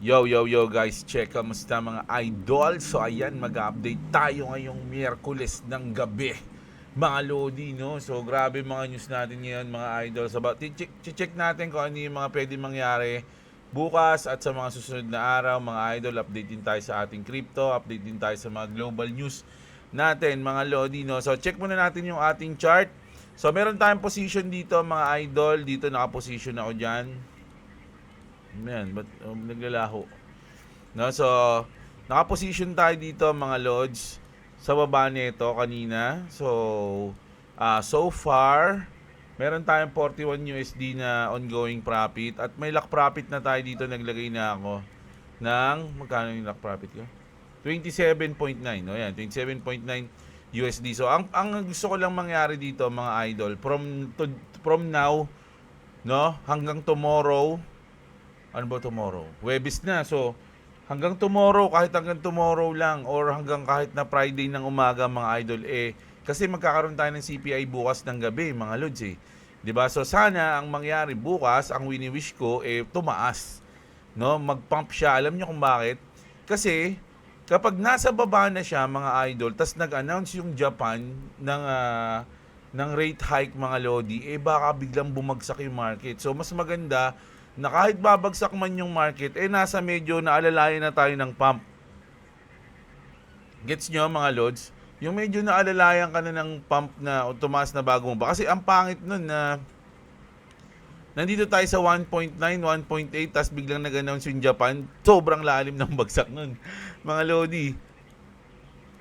Yo guys, check kamusta mga idol. So ayan, mag-update tayo ngayong Miyerkules ng gabi, mga lodi, no? So grabe mga news natin ngayon mga idol. So check natin kung ano yung mga pwede mangyari bukas at sa mga susunod na araw mga idol. Update din tayo sa ating crypto, update din tayo sa mga global news natin mga lodi, no? So check muna natin yung ating chart. So meron tayong position dito mga idol. Dito naka-position ako dyan. Man, ba't naglalaho? No, so naka-position tayo dito mga lords sa baba nito kanina. So so far meron tayong 41 USD na ongoing profit at may lock profit na tayo dito. Naglagay na ako ng magkano yung lock profit ko? 27.9, no? Yan, 27.9 USD. So ang gusto ko lang mangyari dito mga idol from now, no, hanggang tomorrow. Ano ba tomorrow? Webis na. So, hanggang tomorrow, kahit hanggang tomorrow lang or hanggang kahit na Friday ng umaga mga idol, kasi magkakaroon tayo ng CPI bukas ng gabi mga lods 'Di ba? So, sana ang mangyari bukas, ang wini-wish ko, tumaas. No? Mag-pump siya. Alam niyo kung bakit? Kasi, kapag nasa baba na siya mga idol, tas nag-announce yung Japan ng rate hike mga lodi, baka biglang bumagsak yung market. So, mas maganda na kahit babagsak man yung market, nasa medyo naalalayan na tayo ng pump. Gets nyo mga lods? Yung medyo naalalayan ka na ng pump na tumaas na bago mo ba? Kasi ang pangit nun na nandito tayo sa 1.9, 1.8, tapos biglang nag-announce yung Japan, sobrang lalim ng bagsak nun. Mga lodi.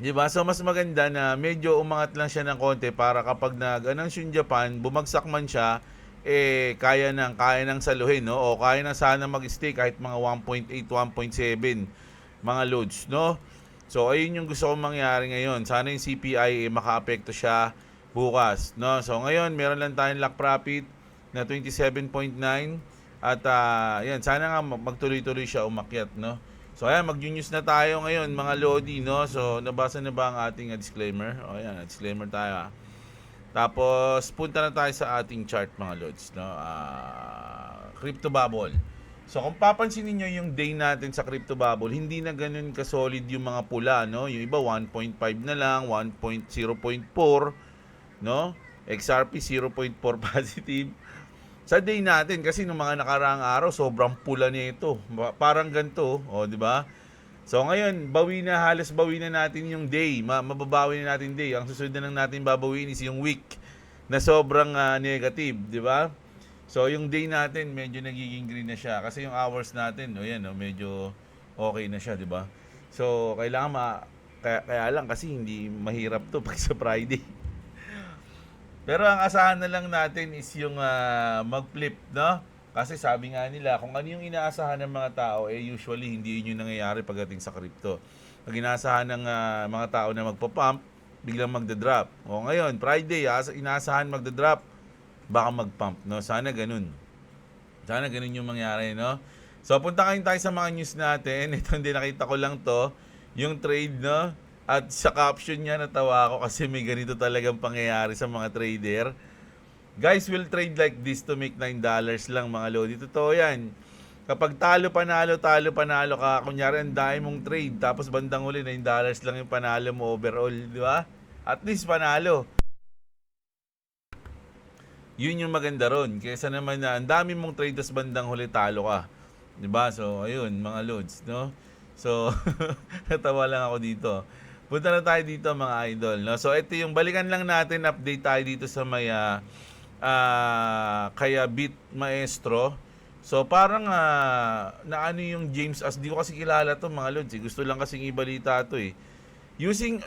Diba? So mas maganda na medyo umangat lang siya ng konti para kapag nag-announce yung Japan, bumagsak man siya, kaya nang saluhin, no? O kaya nang sana mag-stay kahit mga 1.8, 1.7 mga loads, no? So ayun yung gusto kong mangyari ngayon. Sana yung CPI makaapekto siya bukas, no? So ngayon meron lang tayong lock profit na 27.9 at yan, sana nga magtuloy-tuloy siya umakyat, no? So ayan, mag-news na tayo ngayon mga lodi, no? So nabasa na ba ang ating disclaimer? O ayan, disclaimer tayo. Tapos punta na tayo sa ating chart mga lods, no? Crypto bubble. So kung papansin niyo yung day natin sa crypto bubble, hindi na ganoon ka-solid yung mga pula, no? Yung iba 1.5 na lang, 1.0.4, no? XRP 0.4 positive. Sa day natin kasi nung mga nakaraang araw, sobrang pula nito. Parang ganito, di ba? So ngayon, halos bawi na natin yung day. Mababawi na natin day. Ang susunod na lang natin babawiin is yung week na sobrang negative, di ba? So yung day natin medyo nagiging green na siya kasi yung hours natin, medyo okay na siya, di ba? So kailangan kaya lang kasi hindi mahirap to pag sa Friday. Pero ang asahan na lang natin is yung mag-flip, no? Kasi sabi nga nila, kung ano yung inaasahan ng mga tao, usually hindi yun yung nangyayari pagdating sa crypto. Pag inaasahan ng mga tao na magpa-pump, biglang magda-drop. O ngayon, Friday, inaasahan magda-drop, baka mag-pump, no? Sana ganun. Sana ganun yung mangyari, no? So, punta kayo tayo sa mga news natin. Ito, hindi nakita ko lang to. Yung trade, no? At sa caption niya, natawa ako kasi may ganito talagang pangyayari sa mga trader. Guys will trade like this to make $9 lang mga lodi. Totoo yan. Kapag talo panalo ka, kunyari ang dami mong trade, tapos bandang uli $9 lang yung panalo mo overall, di ba? At least panalo. Yun yung maganda ron. Kaysa naman na ang dami mong trade, tapos bandang huli talo ka. Di ba? So, ayun, mga loads, no? So, natawa lang ako dito. Punta na tayo dito mga idol, no? So, ito yung balikan lang natin, update tayo dito sa may kaya Bit Maestro. So parang naano yung James as di ko kasi kilala to mga lods. Gusto lang kasing ibalita to Using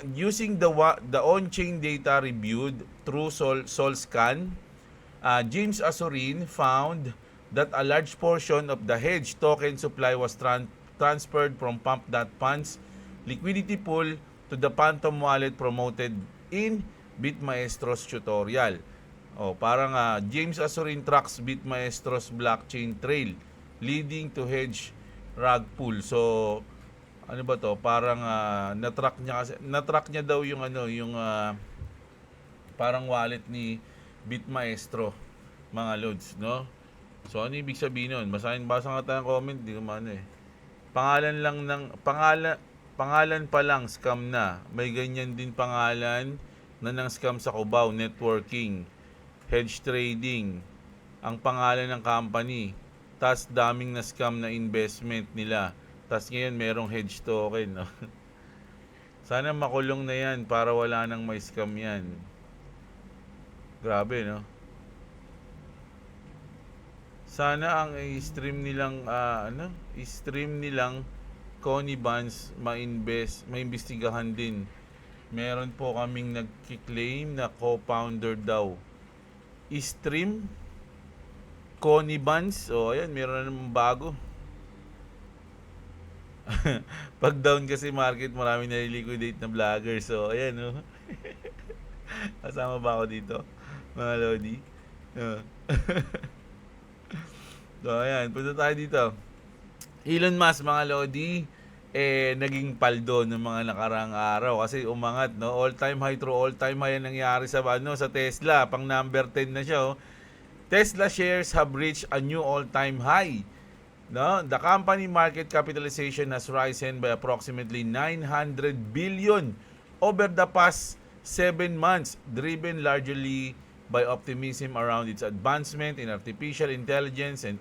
the on-chain data reviewed through Solscan, James Azorin found that a large portion of the hedge token supply was transferred from Pump.Funds liquidity pool to the Phantom wallet promoted in Bitmaestro's tutorial. Parang James Azorin tracks Bitmaestro's blockchain trail leading to hedge rug pool. So ano ba to? Parang na-track niya daw yung parang wallet ni Bitmaestro mga loads, no? So ano ibig sabihin nun? Basa nga tayo ng comment, di ko maano Pangalan lang ng pangalan pa lang scam na. May ganyan din pangalan na ng scam sa Cubao, networking, hedge trading, ang pangalan ng company. Tas daming na scam na investment nila. Tas ngayon merong hedge token, no? Sana makulong na yan para wala nang may scam yan. Grabe, no? Sana ang i-stream nilang i-stream nilang Connie Bonds maimbestigahan din. Meron po kaming nagki-claim na co-founder daw. I-stream Connie Bonds. O ayan, meron na namang bago. Pag down kasi market, marami na liquidate na vlogger. So ayan, no. Kasama ba ako dito, mga Lodi? So ayan, punta tayo dito. Elon Musk, mga Lodi, naging paldo ng mga nakarang araw kasi umangat, no? All-time high through all-time high ang nangyari sa sa Tesla, pang number 10 na siya, oh. Tesla shares have reached a new all-time high. No? The company market capitalization has risen by approximately 900 billion over the past 7 months, driven largely by optimism around its advancement in artificial intelligence and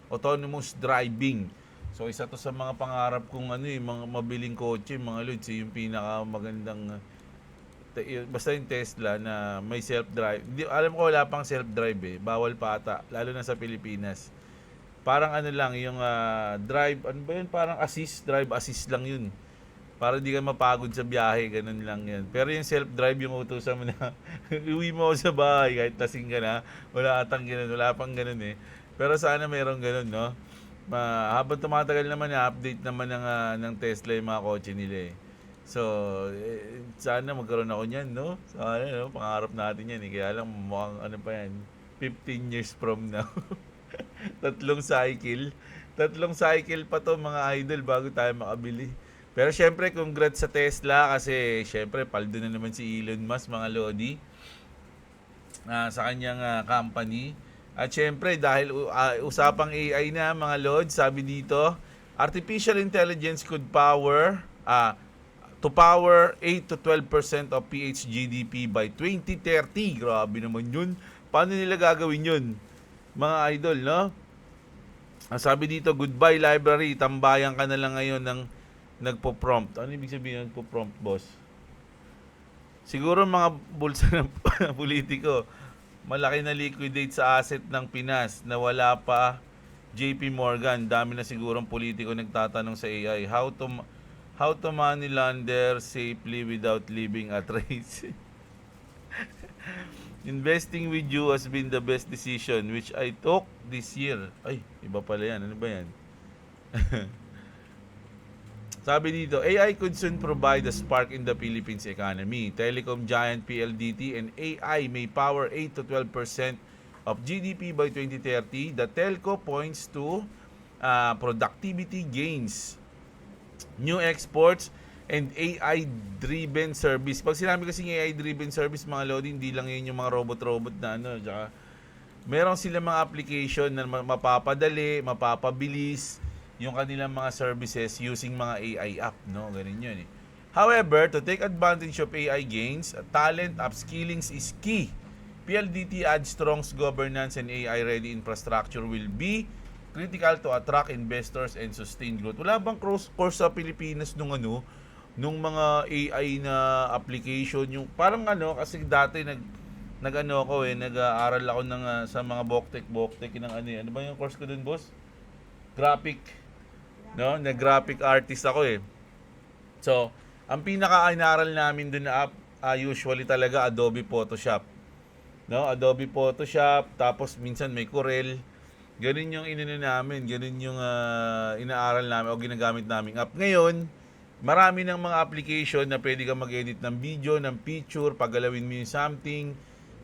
autonomous driving. So isa to sa mga pangarap kong mga mabiling kotse, mga lods, yung pinakamagandang basta yung Tesla na may self-drive. Alam ko wala pang self-drive bawal pa ata, lalo na sa Pilipinas. Parang lang yung drive, parang drive assist lang yun. Para di ka mapagod sa biyahe, ganun lang yan. Pero yung self-drive, yung utusan mo na, uwi mo sa bahay, kahit lasing ka na, wala pang ganun Pero sana mayroong ganun, no? Habang tumatagal naman, update naman ng Tesla yung mga kotse nila So, sana magkaroon ako niyan, no? Sana, no? Pangarap natin yan Kaya lang, mukhang pa yan, 15 years from now. Tatlong cycle pa to, mga idol, bago tayo makabili. Pero syempre, congrats sa Tesla kasi syempre, paldo na naman si Elon Musk, mga Lodi, sa kanyang company. At syempre, dahil usapang AI na, mga Lodi, sabi dito, artificial intelligence could power 8 to 12% of PH GDP by 2030. Grabe naman yun. Paano nila gagawin yun, mga idol, no? Sabi dito, goodbye library, tambayan ka na lang ngayon ng nagpo-prompt. Ano ibig sabihin ng nagpo-prompt, boss? Siguro mga bulsa ng politiko, malaki na liquidate sa asset ng Pinas na wala pa JP Morgan. Dami na sigurong politiko nagtatanong sa AI. How to money launder safely without leaving a trace. Investing with you has been the best decision which I took this year. Ay, iba pala yan. Ano ba yan? Sabi dito, AI could soon provide a spark in the Philippines economy. Telecom giant PLDT and AI may power 8 to 12% of GDP by 2030. The telco points to productivity gains, new exports, and AI-driven service. Pag sinabi kasi AI-driven service, mga Lodi, hindi lang yun yung mga robot-robot na tsaka meron sila mga application na mapapadali, mapapabilis yung kanilang mga services using mga AI app, no? Ganun yun However, to take advantage of AI gains, talent upskilling is key. PLDT adds strong governance and AI-ready infrastructure will be critical to attract investors and sustain growth. Wala bang course sa Pilipinas nung mga AI na application, yung parang kasi dati nag-aaral ako sa mga Boktek ng ano ba yung course ko dun, boss? Graphic, no? Graphic artist ako So, ang pinaka-inaral namin dun na usually talaga Adobe Photoshop. No? Adobe Photoshop, tapos minsan may Corel. Ganun yung namin, ganun yung inaaral namin o ginagamit naming app. Ngayon, marami ng mga application na pwede kang mag-edit ng video, ng picture, paggalawin mo yung something,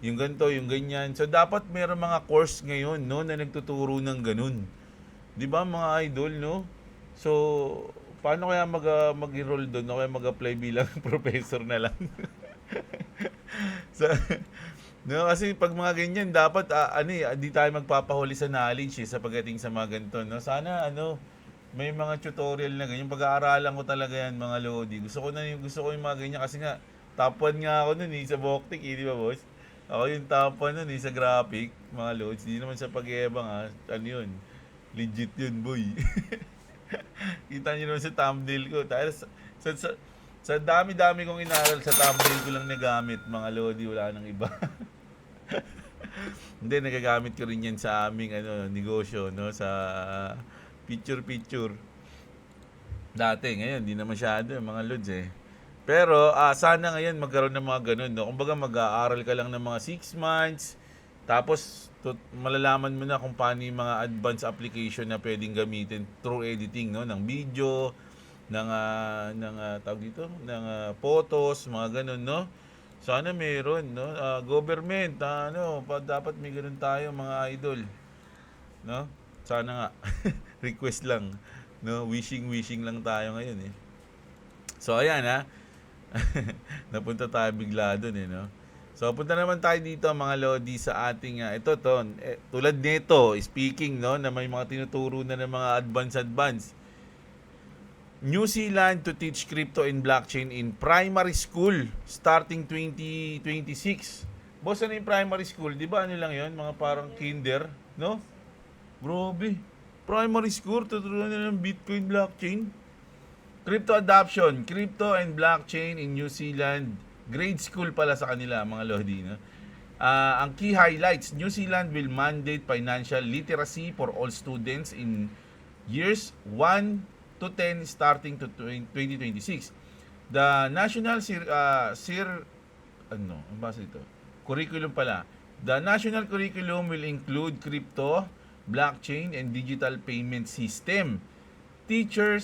yung ganito, yung ganyan. So, dapat meron mga course ngayon, no, na nagtuturo ng ganun. Di ba, mga idol, no? So, paano kaya mag-enroll doon? O kaya mag-apply bilang professor na lang? So, no, kasi pag mga ganyan, dapat, di tayo magpapahuli sa knowledge sa pagdating sa mga ganito, no? Sana, may mga tutorial na ganyan. Pag-aaralan ko talaga yan, mga Lodi. Gusto ko yung mga ganyan kasi nga, top 1 nga ako nun sa Boktik, di ba, boss? Ako yung top 1 nun sa graphic, mga Lods. Di naman sa pag-iebang, ha. Ano yun? Legit yun, boy. Kita nyo naman sa thumbnail ko. Dahil sa dami-dami kong inaral, sa thumbnail ko lang nagamit, mga Lodi. Wala nang iba. Hindi, nagagamit ko rin yan sa aming negosyo, no? Sa picture. Dati, ngayon, di na masyado, mga Lods eh. Pero sana ngayon magkaroon ng mga ganun, no? Kumbaga mag-aaral ka lang ng mga 6 months, tapos malalaman mo na kung paano yung mga advanced application na pwedeng gamitin through editing, no? Ng video, ng tawag dito, ng photos, mga ganun, no? Sana meron, no? Government, dapat may ganun tayo, mga idol, no? Sana nga. Request lang, no? Wishing lang tayo ngayon, eh. So ayan, ha. Napunta tayo bigla doon, eh, no? So punta naman tayo dito, mga Lodi, sa ating tulad nito, speaking, no, na may mga tinuturo na ng mga advance. New Zealand to teach crypto and blockchain in primary school starting 2026. Boss, ano yung primary school? Di ba ano lang yon, mga parang kinder, no? Grabe. Primary school, tuturuan na ng Bitcoin, blockchain. Crypto adoption, crypto and blockchain in New Zealand. Grade school pala sa kanila, mga Lodi, no? Ang key highlights, New Zealand will mandate financial literacy for all students in years 1 to 10 starting to 2026. The national curriculum pala. The national curriculum will include crypto, blockchain, and digital payment system. Teacher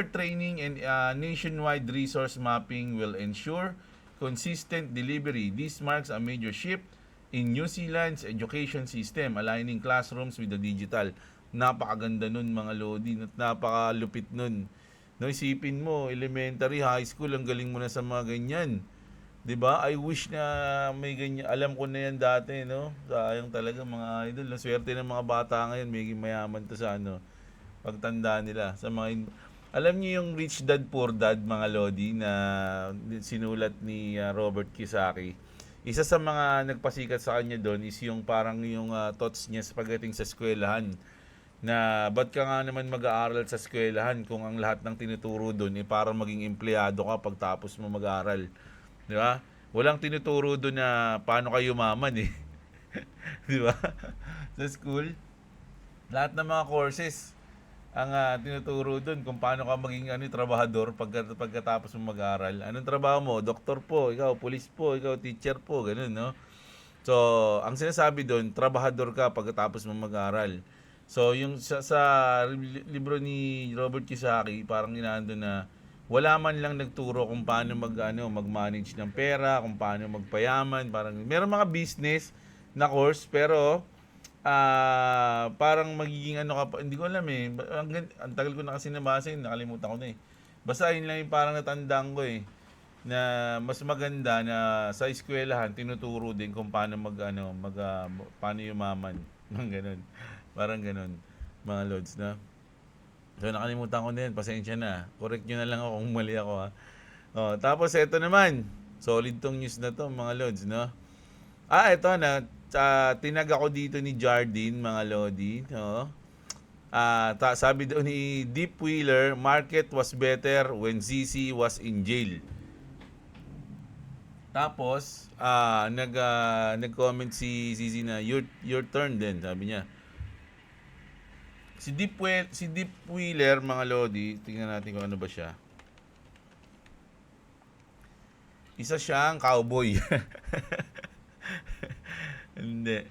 training and nationwide resource mapping will ensure consistent delivery. This marks a major shift in New Zealand's education system, aligning classrooms with the digital. Napakaganda nun, mga Lodi, at napakalupit nun. No, isipin mo, elementary, high school, ang galing mo na sa mga ganyan. 'Di ba? I wish na may ganyan. Alam ko na yan dati, no? Sayang talaga, mga idol. Ang swerte ng mga bata ngayon, may mayaman to sa pagtanda nila. Sa mga alam niyo yung Rich Dad Poor Dad, mga Lodi, na sinulat ni Robert Kiyosaki. Isa sa mga nagpasikat sa kanya doon is yung parang yung thoughts niya sa pagdating sa eskwelahan, na ba't ka nga naman mag-aaral sa eskwelahan kung ang lahat ng tinuturo doon parang maging empleyado ka pagtapos mo mag-aaral. Di ba? Walang tinuturo doon na paano kayo yumaman, eh. Di ba? Sa school, lahat ng mga courses ang tinuturo doon kung paano ka maging trabahador pagkatapos mo mag-aaral. Anong trabaho mo? Doktor po, ikaw pulis po, ikaw teacher po, ganun, no? So, ang sinasabi doon, trabahador ka pagkatapos mo mag-aaral. So, yung sa libro ni Robert Kiyosaki, parang inaando na wala man lang nagturo kung paano mag-manage ng pera, kung paano magpayaman, parang meron mga business na course, pero parang magiging hindi ko alam, eh. Ang tagal ko na kasi nabasa yun, nakalimutan ko na, eh. Basta yun lang yung parang natandaan ko, eh, na mas maganda na sa eskwelahan tinuturo din kung paano paano yumaman. Ganun. Parang ganun, mga Lods, na. So, nakalimutan ko na yan. Pasensya na. Correct nyo na lang ako kung mali ako, ha. Tapos, eto naman. Solid tong news na to, mga Lods, no? Eto na. Tinag ako dito ni Jardine, mga Lodi. No? Sabi daw ni Deep Wheeler, market was better when ZZ was in jail. Tapos, nag-comment si ZZ na, your turn din, sabi niya. Si Deep Wheeler, mga Lodi, tingnan natin kung ano ba siya. Isa siyang cowboy. Hindi.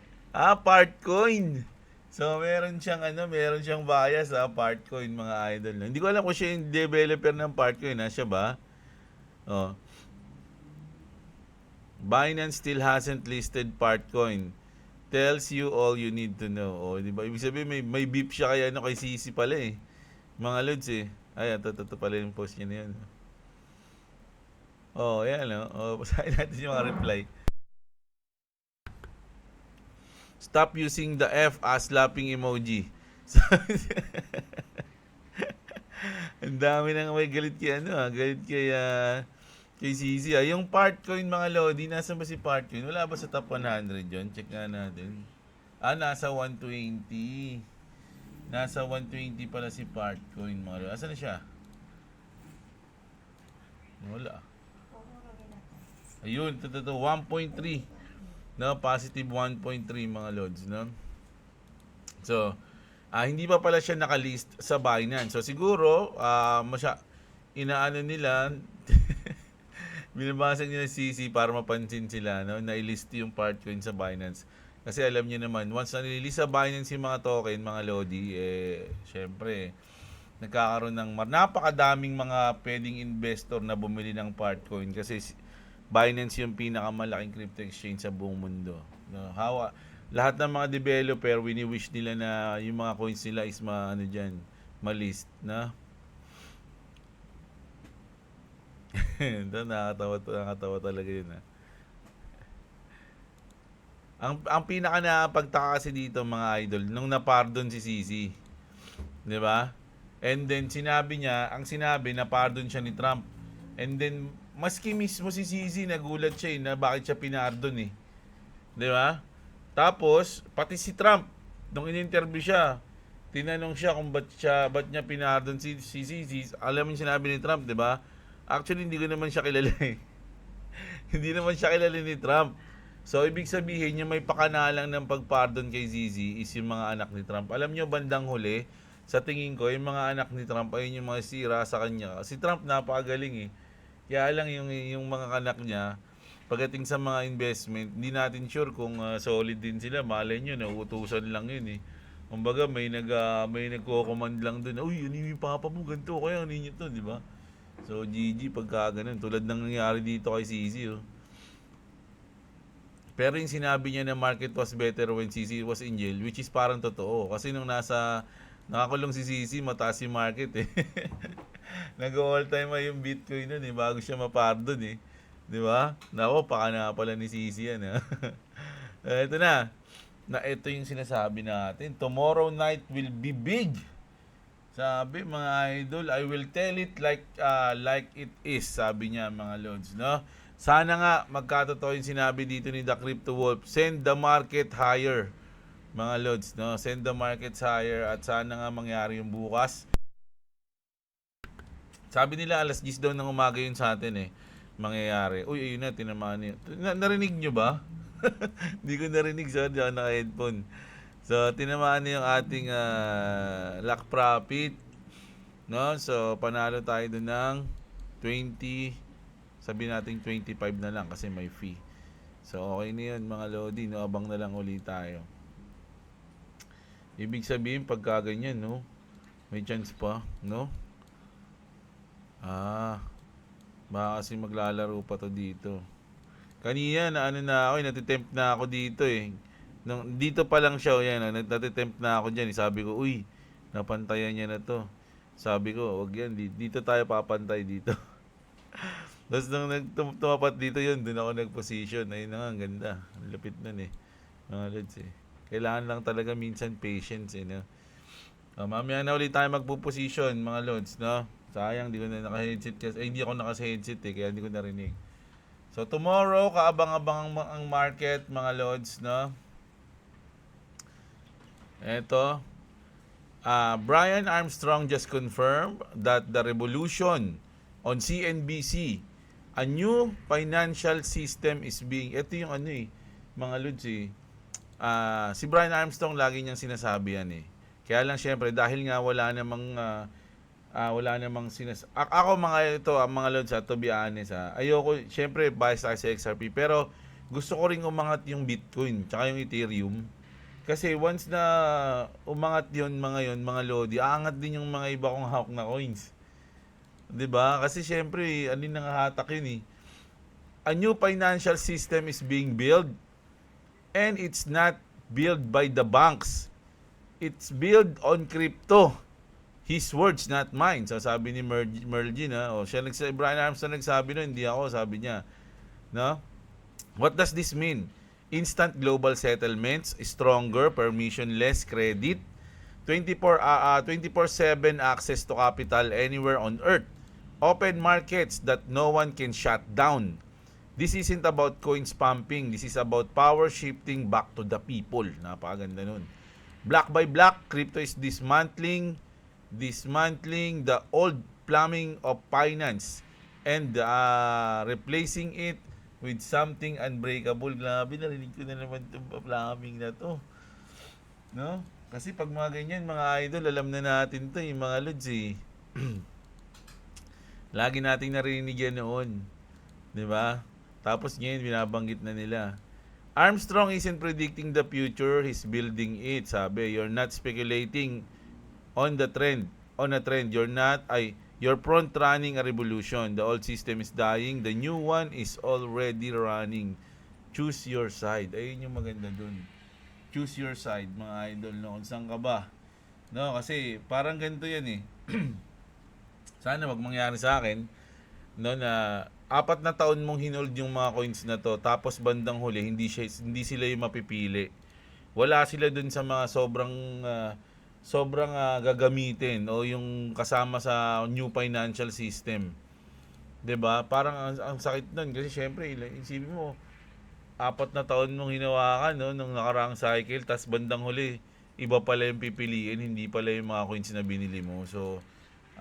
Partcoin. So, meron siyang bias sa Partcoin, mga idol. Hindi ko alam kung siya yung developer ng Partcoin, ha? Siya ba? Binance still hasn't listed Partcoin. Tells you all you need to know. Di ba? Ibig sabihin, may beef siya kay Sisi pala, eh. Mga Lods, eh. Ay, ito pala yung post niya na yan. Yan, no? Basahin natin yung mga reply. Stop using the F as laughing emoji. Ang dami nang may galit kay galit kay CZ. Yung Partcoin mga lodi, nasa ba si Partcoin? Wala ba sa top 100 yun? Check nga natin. Nasa 120. Nasa 120 pala si Partcoin mga lodi. Asan na siya? Wala. Ayun, ito, 1.3. No, positive 1.3 mga lods, no? So, hindi pa pala siya nakalist sa Binance. So, siguro, inaano nila, binabasag nila CC para mapansin sila, no? Na-list yung Partcoin sa Binance. Kasi alam niyo naman, once na nililist sa Binance yung mga token, mga lodi, syempre, nagkakaroon ng napakadaming mga pwedeng investor na bumili ng Partcoin kasi Binance yung pinakamalaking crypto exchange sa buong mundo. No, lahat ng mga developer wini-wish nila na yung mga coins nila is ma-list na. nakakatawa talaga yun. Ang pinaka napagtaka kasi dito mga idol nung na-pardon si CC. 'Di ba? And then sinabi na pardon siya ni Trump. And then maski mismo si CZ nagulat siya na bakit siya pinardon 'Di ba? Tapos pati si Trump nung in-interview siya, tinanong siya kung ba't niya pinardon si CZ. Alam mo yung sinabi ni Trump, 'di ba? Actually hindi ko naman siya kilala hindi naman siya kilala ni Trump. So ibig sabihin yung may pakanalang ng pagpardon kay ZZ is yung mga anak ni Trump. Alam niyo bandang huli, sa tingin ko yung mga anak ni Trump ayun yung mga sira sa kanya. Si Trump napakagaling Kaya lang yung mga anak niya, pagdating sa mga investment, hindi natin sure kung solid din sila. Malay nyo, nauutusan lang yun Kumbaga, may nagko-command lang dun, uy, ano yung papa mo, ganito, kaya ano yun ito, di ba? So, GG, pagka ganun, tulad ng nangyari dito kay CC, Pero yung sinabi niya na market was better when CC was in jail, which is parang totoo. Kasi nung nakakulong si CC, mataas yung market Nag-all time high yung Bitcoin nun bago siya mapardon Di ba? Nako, pakana pala ni CC yan Ito na. Ito yung sinasabi natin. Tomorrow night will be big. Sabi mga idol, I will tell it like it is. Sabi niya mga lords, no? Sana nga magkatotoo yung sinabi dito ni The Crypto Wolf. Send the market higher. Mga lords, no? Send the markets higher at sana nga mangyari yung bukas. Sabi nila alas 10 daw ng umaga yun sa atin mangyayari. Uy, ayun na, tinamaan niyo. Narinig nyo ba? Hindi ko narinig sa naka-headphone. So, tinamaan niyo yung ating lock profit. No? So, panalo tayo doon ng 20, sabi natin 25 na lang kasi may fee. So, okay na yun mga lodi. No? Abang na lang ulit tayo. Ibig sabihin, pagka ganyan, no? May chance pa, no? Baka kasi maglalaro pa to dito. Kanina na ako, natitempt na ako dito dito pa lang siya, natitempt na ako diyan. Sabi ko, uy, napantayan niya na to. Sabi ko, wag yan, dito tayo papantay dito. Tapos nung tumapat dito yun, doon ako nag-position. Ayun na nga, ang ganda. Ang lapit nun Mga lods Kailangan lang talaga minsan patience no? Mamaya na ulit tayo magpo-position mga lods, no? Sayang, di ko na naka-headset kasi. Hindi ako naka-headset kaya hindi ko narinig. So, tomorrow, kaabang-abang ang market, mga lods, no? Eto. Brian Armstrong just confirmed that the revolution on CNBC, a new financial system is being... Ito yung mga lods si Brian Armstrong lagi niyang sinasabi yan Kaya lang syempre, dahil nga wala namang ako mga lods to be honest ayoko, syempre bias tayo sa XRP, pero gusto ko ring umangat yung Bitcoin tsaka yung Ethereum kasi once na umangat yun mga lodi, aangat din yung mga iba kong hawak na coins, 'di ba? Kasi syempre nangahatak yun a new financial system is being built and it's not built by the banks, it's built on crypto. His words, not mine. So, sabi ni Merlin, Brian Armstrong nagsabi hindi ako, sabi niya. No? What does this mean? Instant global settlements, stronger permissionless credit, 24/7 access to capital anywhere on earth. Open markets that no one can shut down. This isn't about coins pumping. This is about power shifting back to the people. Napakaganda nun. Block by block, crypto is dismantling the old plumbing of finance and replacing it with something unbreakable. Grabe, narinig ko na naman itong plumbing na to. No? Kasi pag mga ganyan, mga idol, alam na natin to, yung mga lods eh. Lagi nating narinig yan noon. 'Di ba? Tapos ngayon, binabanggit na nila. Armstrong isn't predicting the future, he's building it. Sabi, you're not speculating on a trend. You're front running a revolution. The old system is dying, the new one is already running. Choose your side. Ayun yung maganda dun. Choose your side, mga idol. No? Kung saan ka ba? No, kasi parang ganito yan eh. Sana wag mangyari sa akin no, na 4 na taon mong hinold yung mga coins na to, tapos bandang huli hindi sila yung mapipili. Wala sila dun sa mga sobrang gagamitin o yung kasama sa new financial system. 'Di ba? Parang ang sakit nun kasi syempre isipin mo 4 na taon mong hinawakan no nung nakaraang cycle, tapos bandang huli iba pala yung pipiliin, hindi pala yung mga coins na binili mo. So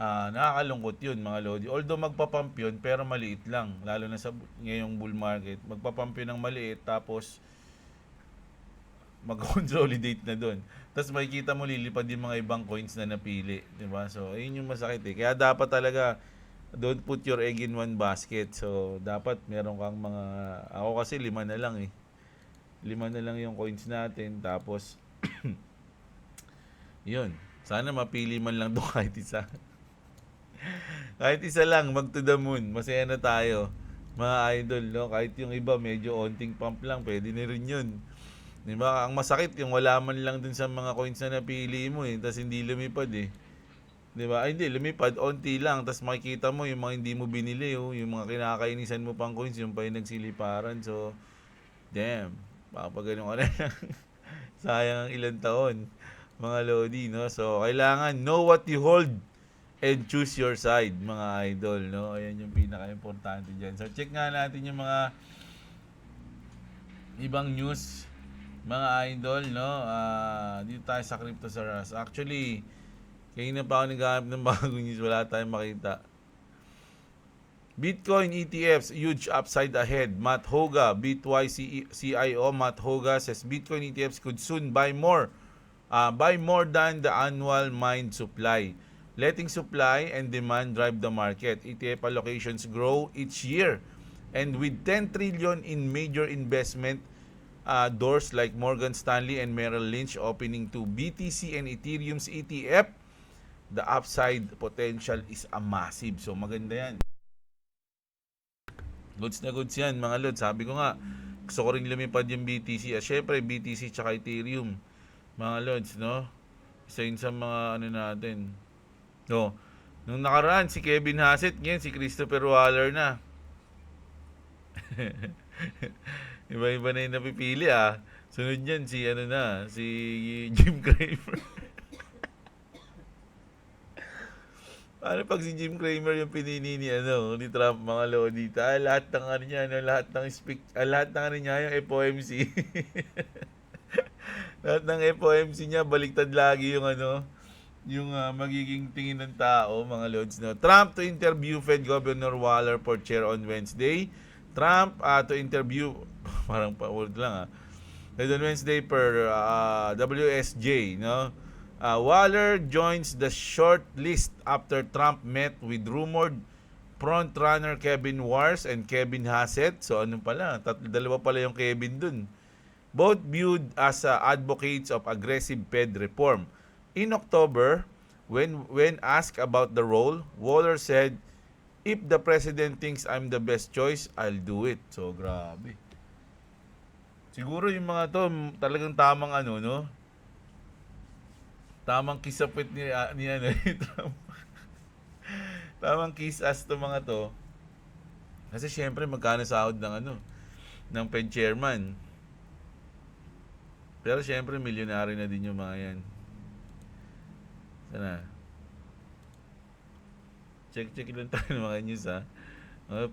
nakakalungkot yun mga lodi. Although magpapump yun, pero maliit lang. Lalo na sa ngayong bull market. Magpapump yun ng maliit, tapos mag-consolidate na dun. Tapos makikita mo lilipad yung mga ibang coins na napili. Diba? So, ayun yung masakit eh. Kaya dapat talaga, don't put your egg in one basket. So, dapat meron kang mga... Ako kasi 5 na lang eh. 5 na lang yung coins natin. Tapos, yun. Sana mapili man lang doon kahit isa. Kahit isa lang, mag to the moon. Masaya na tayo. Mga idol, no? Kahit yung iba, medyo onting pump lang, pwede na rin yun. Diba? Ang masakit, yung wala man lang dun sa mga coins na napili mo eh, tas hindi lumipad eh. Diba? Ay hindi, lumipad, onti lang, tas makikita mo yung mga hindi mo binili, oh, yung mga kinakainisan mo pang coins, yung pa yung nagsiliparan. So, damn, baka ganun ka na lang. Sayang ang ilang taon, mga lodi, no? So, kailangan know what you hold and choose your side, mga idol, no? Ayan yung pinaka-importante dyan. So, check nga natin yung mga ibang news, mga idol, no? Dito tayo sa Crypto Saras. Actually, kanina pa ako naghahanap ng bagong news, wala tayong makita. Bitcoin ETFs, huge upside ahead. Matt Hoga, Bitwise CIO Matt Hoga says Bitcoin ETFs could soon buy more than the annual mined supply. Letting supply and demand drive the market. ETF allocations grow each year. And with 10 trillion in major investment doors like Morgan Stanley and Merrill Lynch opening to BTC and Ethereum's ETF, the upside potential is a massive. So maganda yan. Goods na goods yan, mga lods. Sabi ko nga, gusto ko rin lumipad yung BTC. Syempre, BTC tsaka Ethereum. Mga lods, no? Isa yun sa mga ano natin. No. Nung nakaraan, si Kevin Hassett, ngayon si Christopher Waller na. Iba-iba na yung napipili ah. Sunod yan si Jim Cramer. Paano pag si Jim Cramer yung pinili ni Trump, mga lodita? Lahat ng ano niya, lahat ng ano niya, yung FOMC. Lahat ng FOMC niya, baliktad lagi yung magiging tingin ng tao, mga lods, no. Trump to interview Fed Governor Waller for chair on Wednesday. Trump to interview parang pa-word lang on Wednesday per WSJ, no. Waller joins the short list after Trump met with rumored front-runner Kevin Warsh and Kevin Hassett. So ano pala, dalawa pala yung Kevin dun. Both viewed as advocates of aggressive Fed reform. In October, when asked about the role, Waller said, "If the president thinks I'm the best choice, I'll do it." So, grabe. Siguro yung mga to, talagang tamang no? Tamang kisapit ni Trump. Tamang kiss ass to mga to. Kasi syempre, magkano sahod ng Fed chairman. Pero syempre, milyonary na din yung mga yan. Sana. Check lang tayo ng mga news ha.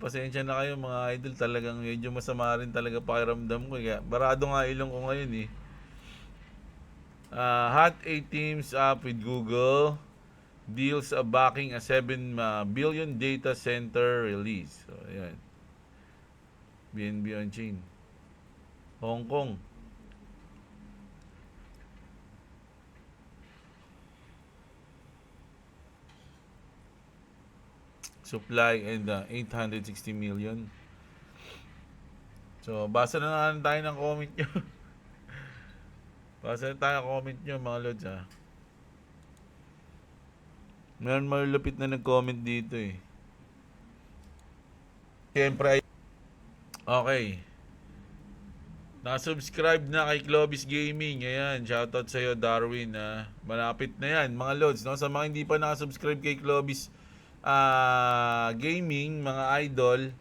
Pasensya na kayo mga idol, talagang medyo masama rin talaga pakiramdam ko. Kaya barado nga ilong ko ngayon eh. Hot 8 teams up with Google. Deals backing a 7 billion data center release. So, ayan. BNB on chain. Hong Kong. Supply and 860 million. So, basa na lang tayo ng comment nyo. Basa na tayo ng comment nyo mga lods ha. Meron malulupit na nag-comment dito eh. Siyempre ay... Okay. Nakasubscribe na kay Clovis Gaming. Ayan, shoutout sa'yo Darwin ha. Malapit na yan mga lods. No? Sa mga hindi pa nakasubscribe kay Clovis Gaming, mga idol,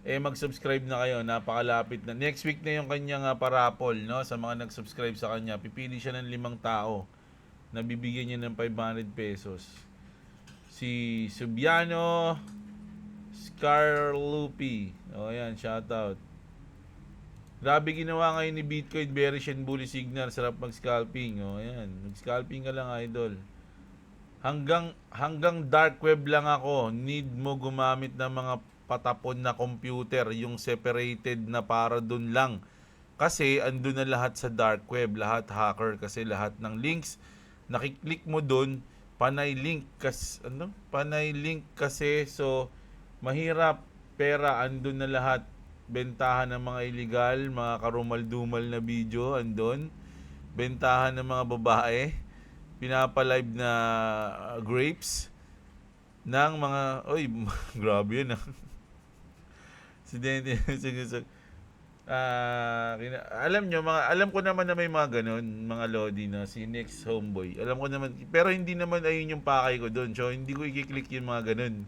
mag-subscribe na kayo. Napakalapit na. Next week na yung kanyang parapol, no? Sa mga nag-subscribe sa kanya. Pipili siya ng 5 tao na bibigyan niya ng 500 pesos. Si Subiano Scarlupi. O yan, shoutout. Grabe ginawa ngayon ni Bitcoin bearish and bullish signal. Sarap mag-scalping. O yan, mag-scalping ka lang idol. Hanggang dark web lang ako. Need mo gumamit ng mga patapon na computer, yung separated na para dun lang. Kasi andun na lahat sa dark web, lahat hacker kasi lahat ng links nakiklik mo dun, panay link kasi so mahirap pera andun na lahat. Bentahan ng mga illegal, mga karumal-dumal na video andun. Bentahan ng mga babae, pinapalive na grapes ng mga grabe yun alam ko naman na may mga ganun mga lodi na si Next Homeboy. Alam ko naman, pero hindi naman ayun yung pakay ko doon. So hindi ko i-click yung mga ganun.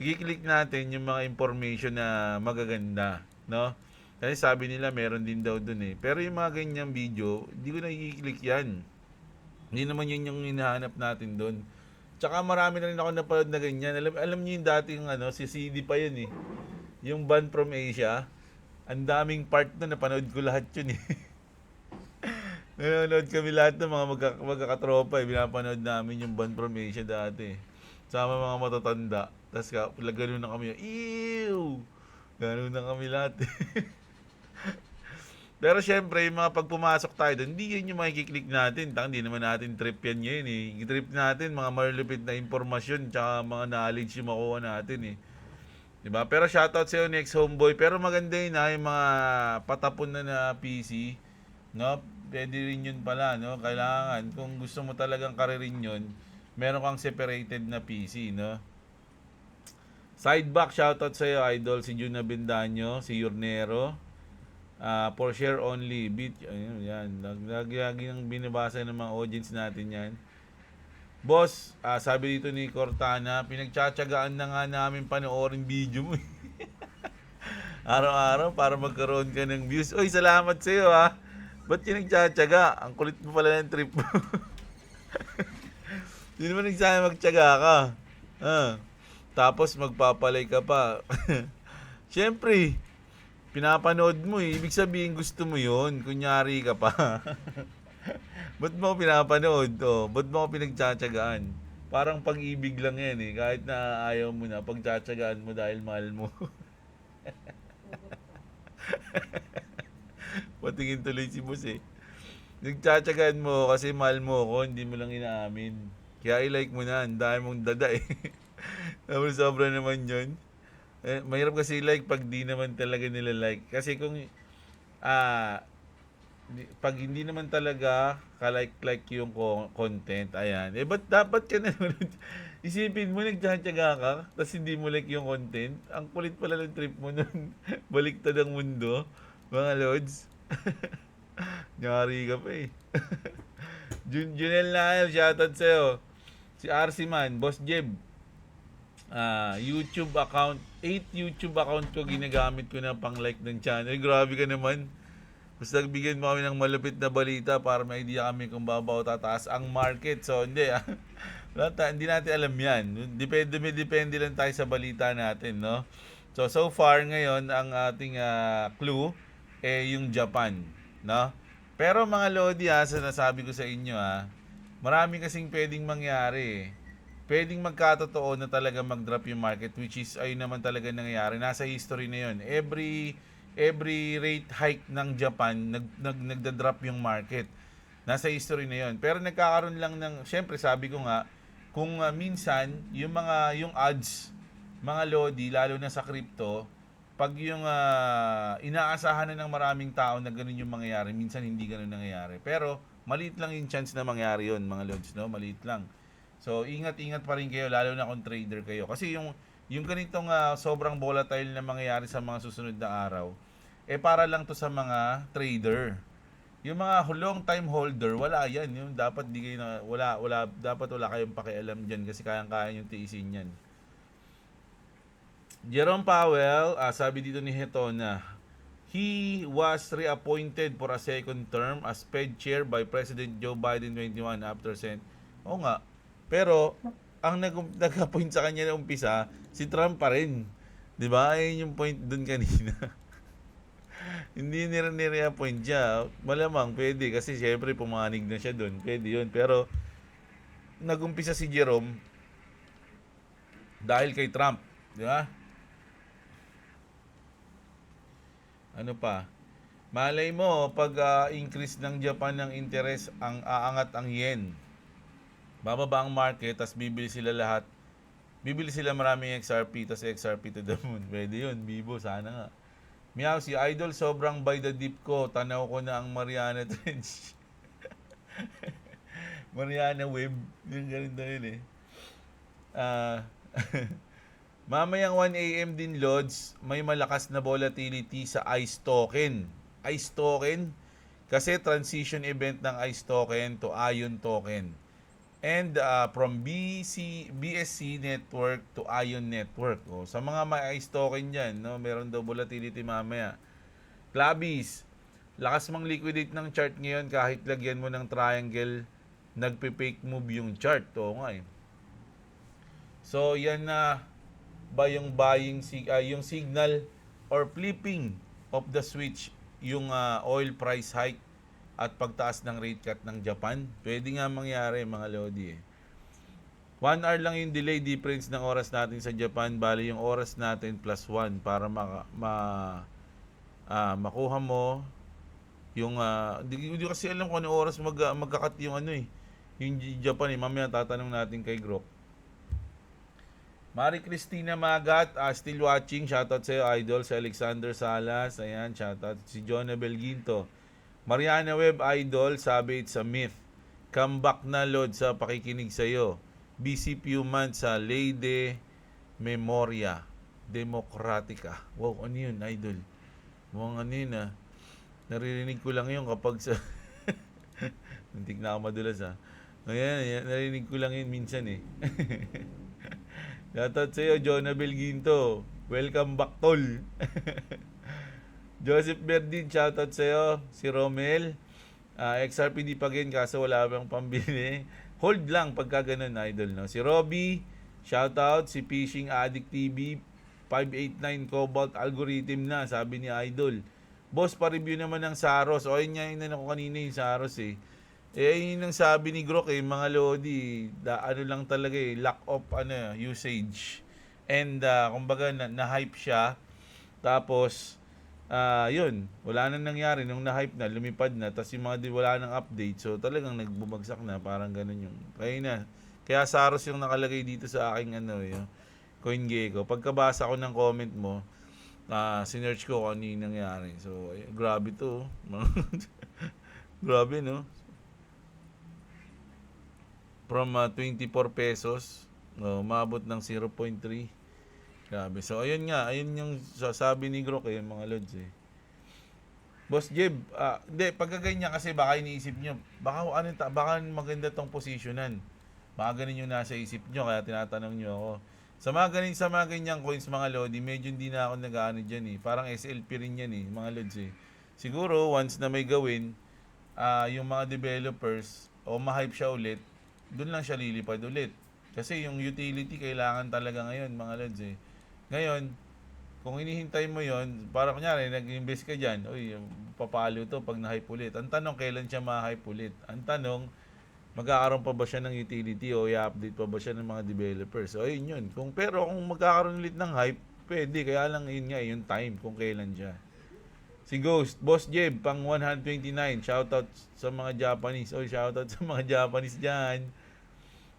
I-click natin yung mga information na magaganda, no? Kasi sabi nila meron din daw doon eh. Pero yung mga ganyang video, hindi ko na i-click yan. Hindi naman yun yung hinahanap natin doon. Tsaka marami na rin ako napanood na ganyan. Alam niyo yung dating si CD pa yun eh. Yung Band from Asia. Ang daming part na napanood ko lahat yun eh. Nanonood kami lahat ng mga magkakatropa eh. Binapanood namin yung Band from Asia dati. Sama mga matatanda. Tapos gano'n na kami. Ew! Gano'n na kami lahat eh. Pero syempre, yung mga pagpumasok tayo doon, hindi yun yung makikiklik natin. Hindi naman natin trip yan ngayon eh. I-trip natin mga malulupit na impormasyon tsaka mga knowledge yung makuha natin eh. Diba? Pero shoutout sa'yo Next Homeboy. Pero maganda yun yung mga patapon na PC. No? Pwede rin yun pala. No? Kailangan, kung gusto mo talagang karirin yun, meron kang separated na PC. No? Sideback, shoutout sa'yo idol. Si Juna Bendaño, si Yurnero. For share only. Ayun, yan. Lagi nang binabasa ng mga audience natin yan. Boss, sabi dito ni Cortana, pinagtsatsagaan na nga namin panoorin video mo. Araw-araw para magkaroon ka ng views. Oy, salamat sa iyo ha. Ba't yung nagtsatsaga? Ang kulit mo pala ng trip mo. Hindi naman nagsama magtsaga ka. Tapos magpapalay ka pa. Siyempre, pinapanood mo eh. Ibig sabihin gusto mo yun. Kunyari ka pa. Ba't mo pinapanood? Ba't mo pinagtsatsagaan? Parang pag-ibig lang yan eh. Kahit na ayaw mo na, pagtsatsagaan mo dahil mahal mo. Patingin tuloy si boss eh. Nagtsatsagaan mo kasi mahal mo ako, hindi mo lang inaamin. Kaya i-like mo na, ang dami mong dada eh. Tapos sobra naman yun. Mahirap kasi like pag di naman talaga nila like. Kasi kung pag hindi naman talaga ka-like yung content, ayan. Ba't dapat ka na isipin mo, nagtsatsaga ka, tapos hindi mo like yung content? Ang kulit pala ng trip mo nun. Baliktad ang mundo, mga lods. Nyari ka pa eh. Junel Nael, shoutout sa'yo. Si RC Man, Boss Jeb. YouTube account, 8 YouTube account ko ginagamit ko na pang like ng channel. Grabe ka naman. Basta nagbigyan mo kami ng malupit na balita para may idea kami kung babaw tataas ang market. So, hindi Hindi natin alam yan. Depende lang tayo sa balita natin, no? So far ngayon, ang ating clue, yung Japan, no? Pero mga Lodi, sinasabi ko sa inyo, marami kasing pwedeng mangyari, eh. Pwedeng magkatotoo na talaga mag-drop yung market, which is ayun naman talaga nangyayari. Nasa history na yun. Every rate hike ng Japan, nagda-drop yung market. Nasa history na yun. Pero nagkakaroon lang ng, syempre sabi ko nga, kung minsan, yung odds, mga Lodi, lalo na sa crypto, pag yung inaasahan na ng maraming tao na ganun yung mangyayari, minsan hindi ganun nangyayari. Pero, maliit lang yung chance na mangyari yun, mga Lods, no? Maliit lang. So, ingat-ingat pa rin kayo, lalo na kung trader kayo. Kasi yung ganitong sobrang volatile na mangyayari sa mga susunod na araw, para lang to sa mga trader. Yung mga long time holder, wala yan. Yung dapat di kayo na, dapat wala kayong pakialam diyan kasi kayang-kaya yung tiisin yan. Jerome Powell, sabi dito ni Hetona, he was reappointed for a second term as Fed chair by President Joe Biden 21 after Oo nga. Pero ang nag-appoint sa kanya na umpisa, si Trump pa rin. 'Di ba? Ayun yung point doon kanina. Hindi nire-appoint siya. Malamang pwede kasi syempre pumanig na siya doon. Pwede 'yun. Pero nagumpisa si Jerome dahil kay Trump, 'di ba? Ano pa? Malay mo pag increase ng Japan ng interest, ang aangat ang yen. Bababa ang market, tas bibili sila lahat. Bibili sila maraming XRP, tas XRP to the moon. Pwede yun, Bibo, sana nga. Meow, si Idol sobrang by the deep ko. Tanaw ko na ang Mariana Trench. Mariana Web. Yung ganun na yun eh. Mamayang 1 AM din, Lods, may malakas na volatility sa ICE token. ICE token? Kasi transition event ng ICE token to ION token. And from BSC network to ION network. Sa mga may ICE token dyan, no, meron daw volatility mamaya. Clabis, lakas mang liquidate ng chart ngayon kahit lagyan mo ng triangle, nagpe-fake move yung chart. Oo nga eh. So, yan na ba yung yung signal or flipping of the switch, yung oil price hike at pagtaas ng rate cut ng Japan? Pwede nga mangyari, mga Lodi eh. 1 hour lang yung delay difference ng oras natin sa Japan. Bali yung oras natin plus 1 para makuha mo yung hindi kasi alam kung ano oras magkakat yung yung Japan eh. Mamaya tatanong natin kay Grok. Mari Cristina Magat, still watching. Shoutout sa iyo, Idol. Si Alexander Salas, ayan, shoutout. Si Jonabel Ginto. Mariana Web, Idol, sabi it's a myth. Come back na, Lord, sa pakikinig sa iyo. BC Puman sa Leyde Memoria Democratica. Wow, ano yun, Idol? Mukhang ano yun, naririnig ko lang yun kapag sa nantik na ako madulas, Ayan, narinig ko lang yun minsan eh. Shoutout sa iyo, Jonabel Ginto. Welcome back, tol. Joseph Berdin, shoutout sa iyo. Si Romel, XRP di pa din kaso wala bang pambili. Hold lang pagka ganun, Idol, no? Si Robby, shoutout. Si Fishing Addict TV, 589 Cobalt algorithm na, sabi ni Idol. Boss, pa-review naman ng Saros. O, yun nga yun ako kanina yung Saros eh. Yun ang sabi ni Grok eh, mga Lodi, ano lang talaga eh, lack of usage. And kumbaga na-hype siya. Tapos yun, wala nang nangyari nung na-hype na, lumipad na, tapos yung mga wala nang update. So talagang nagbumagsak na, parang ganun yung. Kaya Saros yung nakalagay dito sa aking yung CoinGecko. Pagkabasa ko ng comment mo, sinearch ko kung ano yung nangyari. So grabe to. Grabe, no? From 24 pesos, umabot ng 0.3. Grabe. So ayun nga, ayun yung sabi ni Grok eh, mga Lods eh. Boss Jeb, hindi, pagkaganyan kasi baka iniisip nyo, baka maganda tong posisyonan. Baka ganun yung nasa isip nyo, kaya tinatanong nyo ako. Sa mga ganyang coins, mga Lodi, medyo hindi na ako nag-ano dyan eh. Parang SLP rin yan eh, mga Lods eh. Siguro, once na may gawin, yung mga developers, o ma-hype siya ulit, doon lang siya lilipad ulit. Kasi yung utility kailangan talaga ngayon mga lods eh. Ngayon, kung hinihintay mo yon, para kunyari nag-invest ka dyan, uy, papalo to pag na-hype ulit. Ang tanong, kailan siya ma-hype ulit? Ang tanong, magkakaroon pa ba siya ng utility o i-update pa ba siya ng mga developers? So, ayun yun. Pero kung magkakaroon ulit ng hype, pwede. Kaya lang yun nga, yung time kung kailan siya. Si Ghost, Boss Jeb, pang 129. Shoutout sa mga Japanese. Oy, shoutout sa mga Japanese dyan.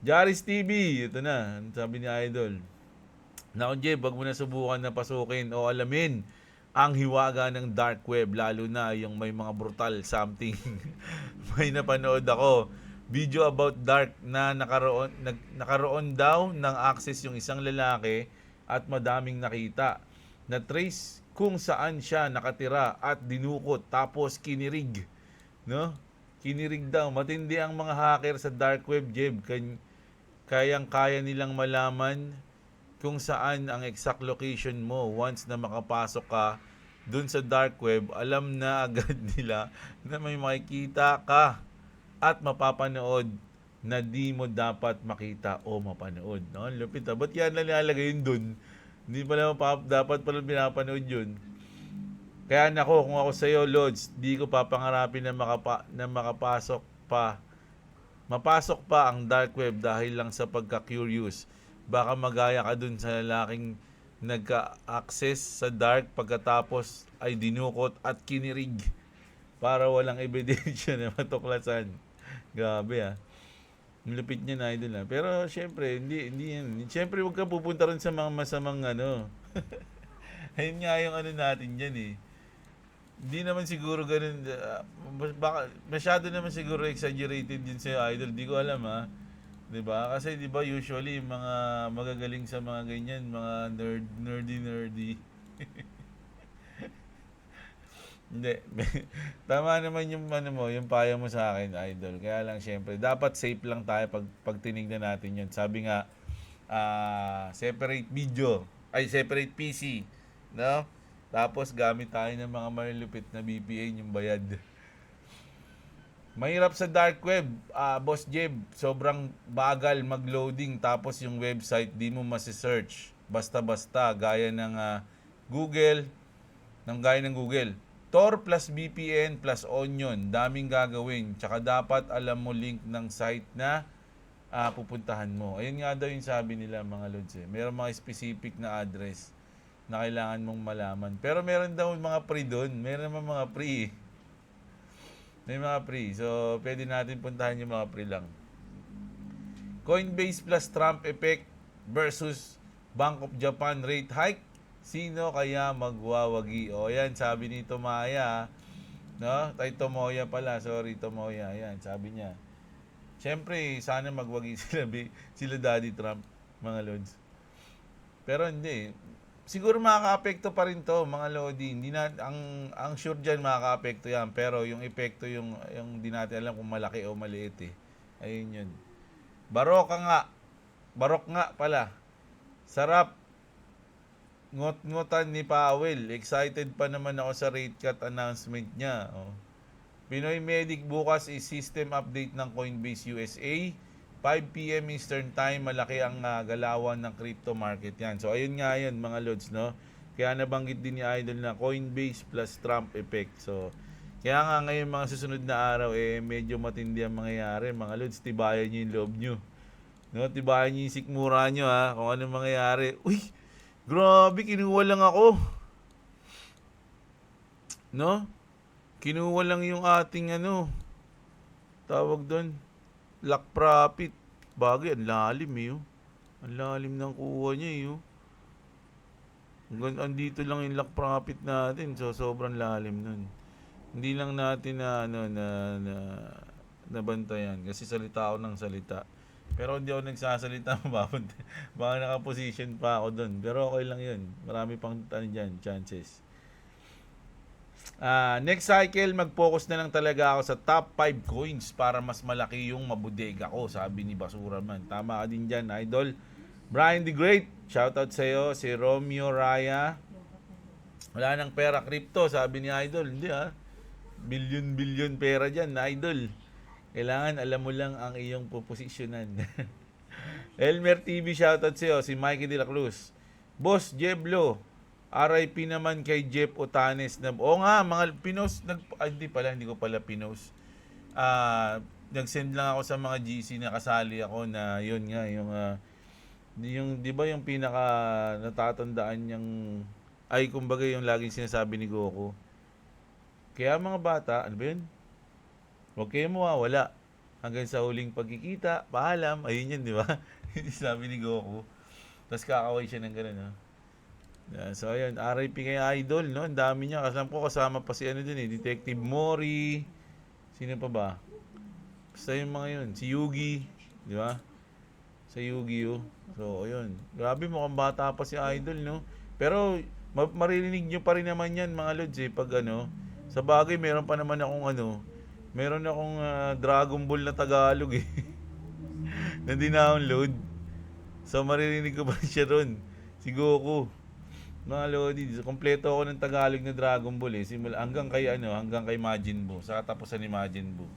Jaris TV, ito na. Sabi ni Idol. Naku Jeb, wag mo na subukan na pasukin o alamin ang hiwaga ng dark web, lalo na yung may mga brutal something. May napanood ako video about dark na nakaroon daw ng access yung isang lalaki at madaming nakita na trace kung saan siya nakatira at dinukot tapos kinirig, no? Kinirig daw. Matindi ang mga hacker sa dark web, Jeb. Kayang-kaya nilang malaman kung saan ang exact location mo. Once na makapasok ka dun sa dark web, alam na agad nila na may makikita ka at mapapanood na di mo dapat makita o mapanood. No? Lupit ha. Ba't yan nalalagay yun dun? Hindi pala dapat pala pinapanood yun. Kaya nako, kung ako sa'yo, Lods, di ko papangarapin na makapasok pa. Mapasok pa ang dark web dahil lang sa pagka-curious. Baka magaya ka dun sa lalaking nagka-access sa dark pagkatapos ay dinukot at kinirig para walang ebidensya na matuklasan. Grabe ah. Lupit niya na idol ah. Pero syempre, hindi yan. Syempre, huwag ka pupunta rin sa mga masamang ano. Ayun nga yung ano natin dyan eh. Hindi naman siguro ganun. Baka, masyado naman siguro exaggerated din sa idol. Di ko alam ah. 'Di ba? Kasi 'di ba usually mga magagaling sa mga ganyan, mga nerdy. Hindi. Tama naman yung ano mo, yung payo mo sa akin, idol. Kaya lang syempre, dapat safe lang tayo pag tinignan natin 'yun. Sabi nga separate video, ay separate PC, no? Tapos gamit tayo ng mga malulupit na VPN yung bayad. Mahirap sa dark web, Boss Jeb. Sobrang bagal mag-loading tapos yung website di mo masi-search. Basta-basta gaya ng Google, gaya ng Google. Tor plus VPN plus Onion, daming gagawin. Tsaka dapat alam mo link ng site na pupuntahan mo. Ayun nga daw yung sabi nila mga lods eh. Meron mga specific na address na kailangan mong malaman. Pero meron daw mga free doon. Meron mga free. May mga free. So, pwede natin puntahan yung mga free lang. Coinbase plus Trump effect versus Bank of Japan rate hike. Sino kaya magwawagi? O yan, sabi ni Tomaya. No? Tay Tomoya pala. Sorry, Tomoya. Yan, sabi niya. Siyempre, sana magwagi sila Daddy Trump, mga lods. Pero hindi. Siguro makaka-apekto pa rin to, mga lodi. Hindi na ang sure diyan makaka-apekto 'yan, pero yung epekto yung di natin alam kung malaki o maliit eh. Ayun 'yun. Barok nga pala. Sarap. Ngot-ngotan ni Powell. Excited pa naman ako sa rate cut announcement niya. Oh. Pinoy Medic bukas is system update ng Coinbase USA. 5 PM Eastern Time, malaki ang galawan ng crypto market yan. So, ayun nga yan mga lods, no? Kaya nabanggit din ni Idol na Coinbase plus Trump effect. So, kaya nga ngayon mga susunod na araw, medyo matindi ang mangyayari. Mga lods, tibayan nyo yung loob nyo. No? Tibayan nyo yung sikmura nyo, ha? Kung anong mangyayari. Uy! Grabe, kinuha lang ako. No? Kinuha lang yung ating tawag doon. Lock profit. Bagay, ang lalim eh. Ang lalim ng kuha niya eh. Andito lang yung lock profit natin. So, sobrang lalim nun. Hindi lang natin nabantayan. Kasi salita ako ng salita. Pero hindi ako nagsasalita. Baka nakaposition pa ako dun. Pero okay lang yun. Marami pang dyan, chances. Next cycle, mag-focus na lang talaga ako sa top 5 coins para mas malaki yung mabudega ko, sabi ni Basura Man. Tama ka din dyan, idol. Brian the Great, shoutout sa'yo. Si Romeo Raya, wala nang pera crypto, sabi ni idol. Hindi billion pera dyan, idol. Kailangan alam mo lang ang iyong puposisyonan. Elmer TV, shoutout sa'yo. Si Mikey de la Cruz. Boss Jeblo, RIP naman kay Jeff Otanes. Oo nga, mga pinos. Hindi ko pala pinos. Nag-send lang ako sa mga GC na kasali ako na yun nga, yung di ba yung pinaka natatandaan niyang kumbaga yung laging sinasabi ni Goku. Kaya mga bata, ano ba yun? Huwag kayo mawawala. Hanggang sa huling pagkikita, paalam. Ayun yun, di ba? Sabi ni Goku. Tapos kakaway siya ng gano'n, no? So, ayun. RIP kay Idol, no? Ang dami niya. Kasama ko, kasama pa si Detective Mori. Sino pa ba? Basta yung mga yun. Si Yugi. Di ba? Sa Yu-Gi-Oh. So, ayun. Grabe, mukhang bata pa si Idol, no? Pero, maririnig nyo pa rin naman yan, mga lods, pag sa bagay, meron pa naman akong meron akong Dragon Ball na Tagalog, na dinownload. So, maririnig ko pa siya ron. Si Goku. Mga lodi, kompleto ako ng Tagalog na Dragon Ball, simula hanggang kay Majin Buu, sa katapusan ni Majin Buu.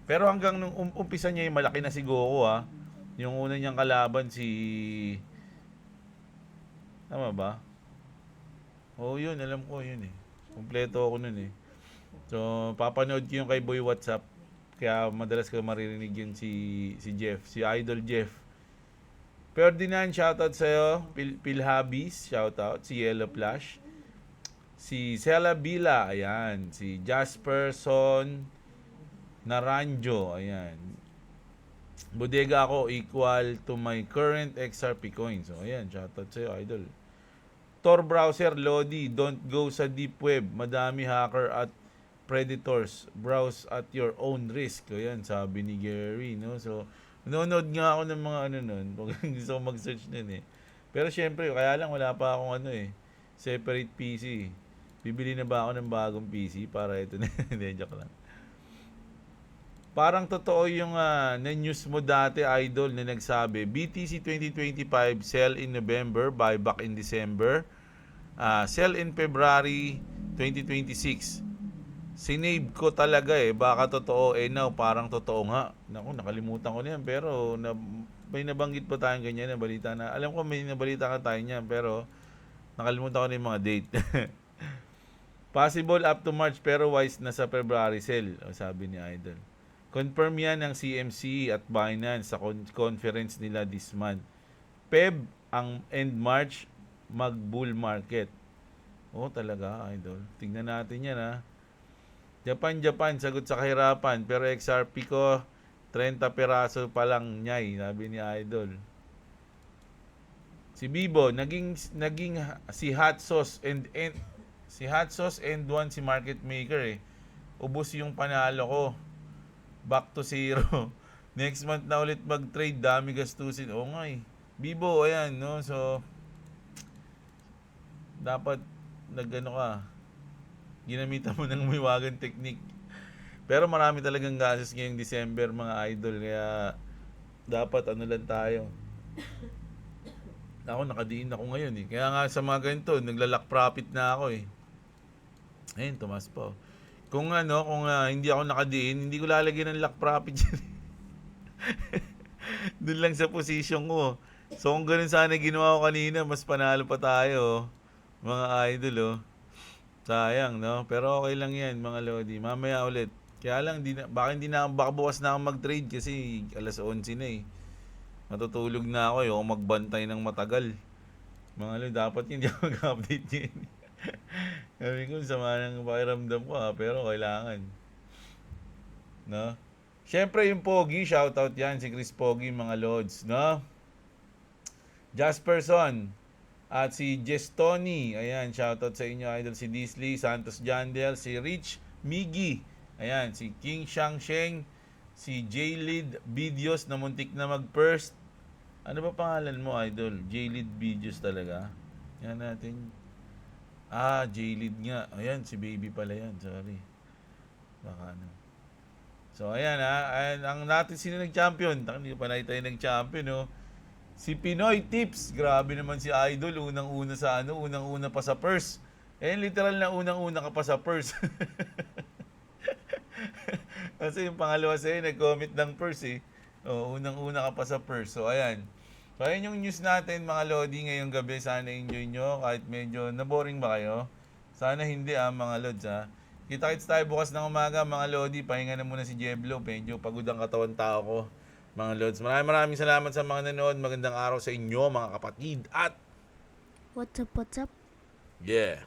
Pero hanggang nung umpisa niya, malaki na si Goku, Yung una niyang kalaban tama ba? Yun, alam ko yun Kompleto ako nun So, papanood ko yung kay Boy WhatsApp. Kaya madalas ko maririnig yun si Jeff, si Idol Jeff. Ferdinand, shoutout sa'yo. Pilhabis, shoutout. Si Yellow Flash. Si Sela Bila, ayan. Si Jasperson Naranjo, ayan. Bodega ako equal to my current XRP coins. So, ayan, shoutout sa'yo, Idol. Tor browser, Lodi, don't go sa deep web. Madami hacker at predators. Browse at your own risk. Ayan, sabi ni Gary, no? So, nanonood nga ako ng mga nun. Gusto ko mag-search nun Pero syempre, kaya lang wala pa akong separate PC. Bibili na ba ako ng bagong PC para ito na? Hindi, joke lang. Parang totoo yung na-news mo dati, Idol, na nagsabi, BTC 2025, sell in November, buyback in December, sell in February 2026. Sinave ko talaga baka totoo, now parang totoo nga. Naku, nakalimutan ko na yan, pero may nabanggit pa tayong ganyan na balita na, alam ko may nabalita ka tayo niyan, pero nakalimutan ko na yung mga date. Possible up to March, pero wise na sa February sell, sabi ni Idol. Confirm yan ng CMC at Binance sa conference nila this month. Feb ang end March mag-bull market. Talaga, Idol. Tingnan natin yan, Japan, sagot sa kahirapan. Pero XRP ko, 30 peraso pa lang nyay, sabi ni Idol. Si Bibo, naging si Hot Sauce and one si market maker Ubos yung panalo ko. Back to zero. Next month na ulit mag-trade, dami gastusin. Nga Bibo, ayan, no? So, dapat ka. Ginamitan mo ng mahiwagang technique. Pero marami talagang gases ngayong December, mga Idol. Kaya, dapat lang tayo. Ako, nakadiin ako ngayon Kaya nga sa mga ganito, naglalak profit na ako Ayun, tumas pa. Kung hindi ako nakadiin, hindi ko lalagyan ng lock profit dyan. Doon lang sa position ko. So, kung ganun sana ginawa ko kanina, mas panalo pa tayo, mga Idol, Sayang, no? Pero okay lang yan, mga Lodi. Mamaya ulit. Kaya lang, baka bukas na ako mag-trade kasi alas 11 na Matutulog na ako o magbantay ng matagal. Mga Lodi, dapat hindi ako mag-update yun. Sabi ko, sama ng pakiramdam ko pero kailangan. No? Siyempre yung Pogi, shoutout yan, si Chris Pogi, mga Lods, no? Jasperson. At si Jestoni, ayan, shoutout sa inyo, Idol. Si Disley, Santos Jandel, si Rich Migi, ayan, si King Shangsheng, si J-Lead Videos na muntik na mag-first. Ano ba pangalan mo, Idol? J-Lead Videos talaga? Yan natin. J-Lead nga. Ayan, si Baby pala yan, sorry. Baka So, ayan ayan, ang natin sino nag-champion? Hindi pa na tayo nag-champion, Si Pinoy Tips, grabe naman si Idol, unang-una pa sa purse. Literal na unang-una ka pa sa purse. Kasi yung pangalawa sa'yo, nag-comment ng purse unang-una ka pa sa purse. So, ayan. So, ayun yung news natin mga Lodi ngayong gabi. Sana enjoy nyo kahit medyo naboring ba kayo. Sana hindi mga Lods Kita-kits tayo bukas ng umaga mga Lodi. Pahinga na muna si Jeblo. Medyo pagod ang katawan tao ko mga Lods. Maraming salamat sa mga nanood. Magandang araw sa inyo mga kapatid. At What's up, what's up? yeah.